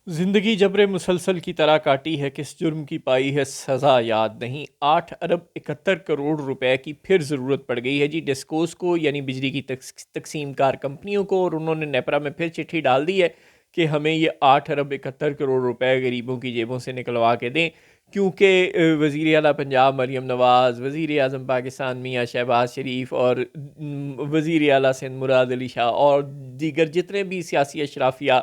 زندگی جبر مسلسل کی طرح کاٹی ہے، کس جرم کی پائی ہے سزا یاد نہیں۔ 8 ارب 71 کروڑ روپے کی پھر ضرورت پڑ گئی ہے جی ڈسکوز کو، یعنی بجلی کی تقسیم کار کمپنیوں کو، اور انہوں نے نیپرا میں پھر چٹھی ڈال دی ہے کہ ہمیں یہ 8 ارب 71 کروڑ روپے غریبوں کی جیبوں سے نکلوا کے دیں، کیونکہ وزیر اعلیٰ پنجاب مریم نواز، وزیر اعظم پاکستان میاں شہباز شریف، اور وزیر اعلیٰ سندھ مراد علی شاہ اور دیگر جتنے بھی سیاسی اشرافیہ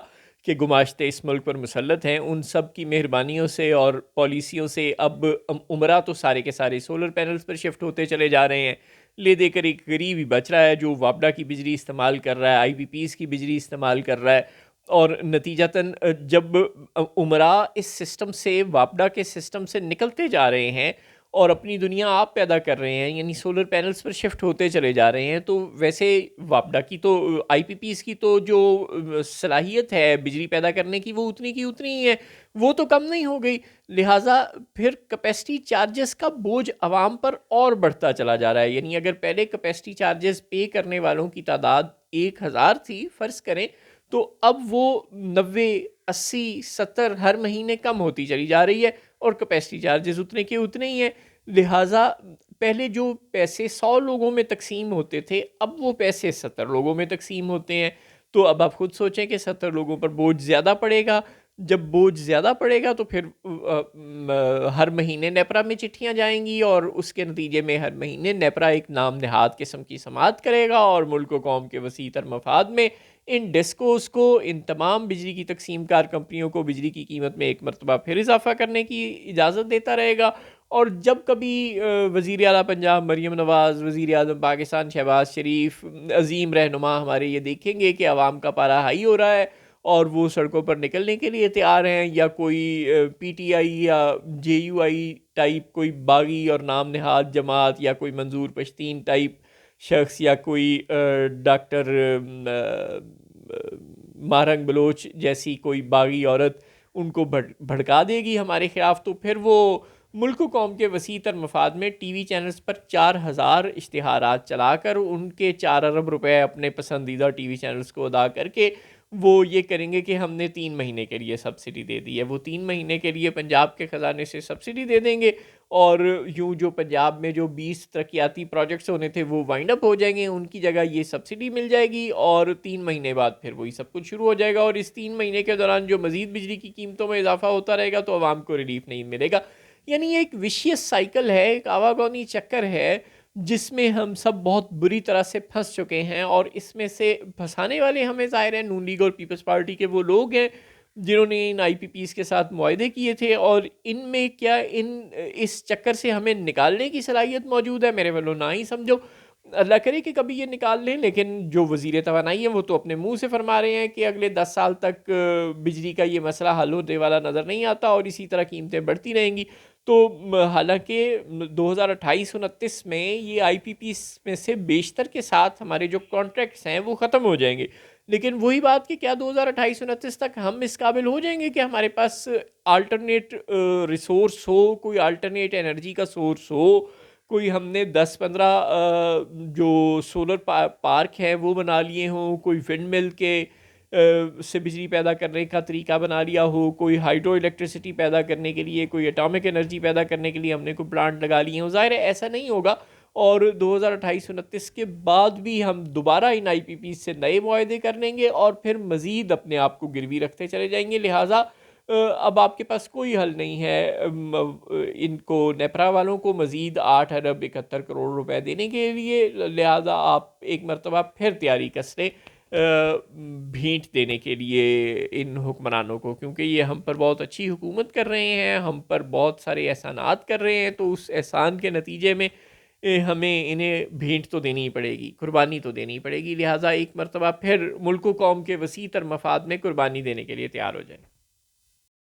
کے گماشتے اس ملک پر مسلط ہیں، ان سب کی مہربانیوں سے اور پالیسیوں سے اب عمرہ تو سارے کے سارے سولر پینلز پر شفٹ ہوتے چلے جا رہے ہیں۔ لے دے کر ایک غریب ہی بچ رہا ہے جو وابڈا کی بجلی استعمال کر رہا ہے، آئی پی پیز کی بجلی استعمال کر رہا ہے، اور نتیجتاً جب عمرہ اس سسٹم سے، وابڈا کے سسٹم سے نکلتے جا رہے ہیں اور اپنی دنیا آپ پیدا کر رہے ہیں، یعنی سولر پینلز پر شفٹ ہوتے چلے جا رہے ہیں، تو ویسے وابڈا کی تو، آئی پی پیز کی تو جو صلاحیت ہے بجلی پیدا کرنے کی، وہ اتنی کی اتنی ہی ہے، وہ تو کم نہیں ہو گئی۔ لہٰذا پھر کیپیسٹی چارجز کا بوجھ عوام پر اور بڑھتا چلا جا رہا ہے، یعنی اگر پہلے کیپیسٹی چارجز پے کرنے والوں کی تعداد 1000 تھی فرض کریں، تو اب وہ 90 80 70 ہر مہینے کم ہوتی چلی جا رہی ہے، اور کیپیسٹی چارجز اتنے کے اتنے ہی ہیں۔ لہٰذا پہلے جو پیسے 100 لوگوں میں تقسیم ہوتے تھے، اب وہ پیسے 70 لوگوں میں تقسیم ہوتے ہیں۔ تو اب آپ خود سوچیں کہ 70 لوگوں پر بوجھ زیادہ پڑے گا۔ جب بوجھ زیادہ پڑے گا تو پھر ہر مہینے نیپرا میں چٹھیاں جائیں گی، اور اس کے نتیجے میں ہر مہینے نیپرا ایک نام نہاد قسم کی سماعت کرے گا، اور ملک و قوم کے وسیع تر مفاد میں ان ڈسکوز کو، ان تمام بجلی کی تقسیم کار کمپنیوں کو بجلی کی قیمت میں ایک مرتبہ پھر اضافہ کرنے کی اجازت دیتا رہے گا۔ اور جب کبھی وزیر اعلیٰ پنجاب مریم نواز، وزیر اعظم پاکستان شہباز شریف، عظیم رہنما ہمارے یہ دیکھیں گے کہ عوام کا پارا ہائی ہو رہا ہے اور وہ سڑکوں پر نکلنے کے لیے تیار ہیں، یا کوئی پی ٹی آئی یا جے یو آئی ٹائپ کوئی باغی اور نام نہاد جماعت، یا کوئی منظور پشتین ٹائپ شخص، یا کوئی ڈاکٹر مہرنگ بلوچ جیسی کوئی باغی عورت ان کو بھڑکا دے گی ہمارے خلاف، تو پھر وہ ملک و قوم کے وسیع تر مفاد میں ٹی وی چینلز پر 4000 اشتہارات چلا کر ان کے 4 ارب روپے اپنے پسندیدہ ٹی وی چینلز کو ادا کر کے وہ یہ کریں گے کہ ہم نے 3 مہینے کے لیے سبسڈی دے دی ہے۔ وہ 3 مہینے کے لیے پنجاب کے خزانے سے سبسڈی دے دیں گے، اور یوں جو پنجاب میں جو 20 ترقیاتی پروجیکٹس ہونے تھے وہ وائنڈ اپ ہو جائیں گے، ان کی جگہ یہ سبسڈی مل جائے گی، اور 3 مہینے بعد پھر وہی سب کچھ شروع ہو جائے گا، اور اس 3 مہینے کے دوران جو مزید بجلی کی قیمتوں میں اضافہ ہوتا رہے گا تو عوام کو ریلیف نہیں ملے گا۔ یعنی یہ ایک وشیس سائیکل ہے، ایک آواگونی چکر ہے، جس میں ہم سب بہت بری طرح سے پھنس چکے ہیں، اور اس میں سے پھنسانے والے ہمیں ظاہر ہے نون لیگ اور پیپلز پارٹی کے وہ لوگ ہیں جنہوں نے ان آئی پی پیز کے ساتھ معاہدے کیے تھے، اور ان میں کیا اس چکر سے ہمیں نکالنے کی صلاحیت موجود ہے؟ میرے والوں نہ ہی سمجھو، اللہ کرے کہ کبھی یہ نکال لیں، لیکن جو وزیر توانائی ہیں وہ تو اپنے منہ سے فرما رہے ہیں کہ اگلے 10 سال تک بجلی کا یہ مسئلہ حل ہونے والا نظر نہیں آتا، اور اسی طرح قیمتیں بڑھتی رہیں گی۔ تو حالانکہ 2028-29 میں یہ آئی پی پیز میں سے بیشتر کے ساتھ ہمارے جو کانٹریکٹس ہیں وہ ختم ہو جائیں گے، لیکن وہی بات کہ کیا 2028-29 تک ہم اس قابل ہو جائیں گے کہ ہمارے پاس آلٹرنیٹ ریسورس ہو، کوئی آلٹرنیٹ انرجی کا سورس ہو، کوئی ہم نے 10-15 جو سولر پارک ہیں وہ بنا لیے ہوں، کوئی ونڈ مل کے سے بجلی پیدا کرنے کا طریقہ بنا لیا ہو، کوئی ہائیڈرو الیکٹریسٹی پیدا کرنے کے لیے، کوئی اٹامک انرجی پیدا کرنے کے لیے ہم نے کوئی پلانٹ لگا لیے ہوں۔ ظاہر ہے ایسا نہیں ہوگا، اور 2028-29 کے بعد بھی ہم دوبارہ ان آئی پی پی سے نئے معاہدے کر لیں گے، اور پھر مزید اپنے آپ کو گروی رکھتے چلے جائیں گے۔ لہٰذا اب آپ کے پاس کوئی حل نہیں ہے ان کو، نیپرا والوں کو مزید 8 ارب 71 کروڑ روپے دینے کے لیے۔ لہٰذا آپ ایک مرتبہ پھر تیاری کس لیں بھیٹ دینے کے لیے ان حکمرانوں کو، کیونکہ یہ ہم پر بہت اچھی حکومت کر رہے ہیں، ہم پر بہت سارے احسانات کر رہے ہیں، تو اس احسان کے نتیجے میں ہمیں انہیں بھیٹ تو دینی پڑے گی، قربانی تو دینی پڑے گی۔ لہٰذا ایک مرتبہ پھر ملک و قوم کے وسیع تر مفاد میں قربانی دینے کے لیے تیار ہو جائیں۔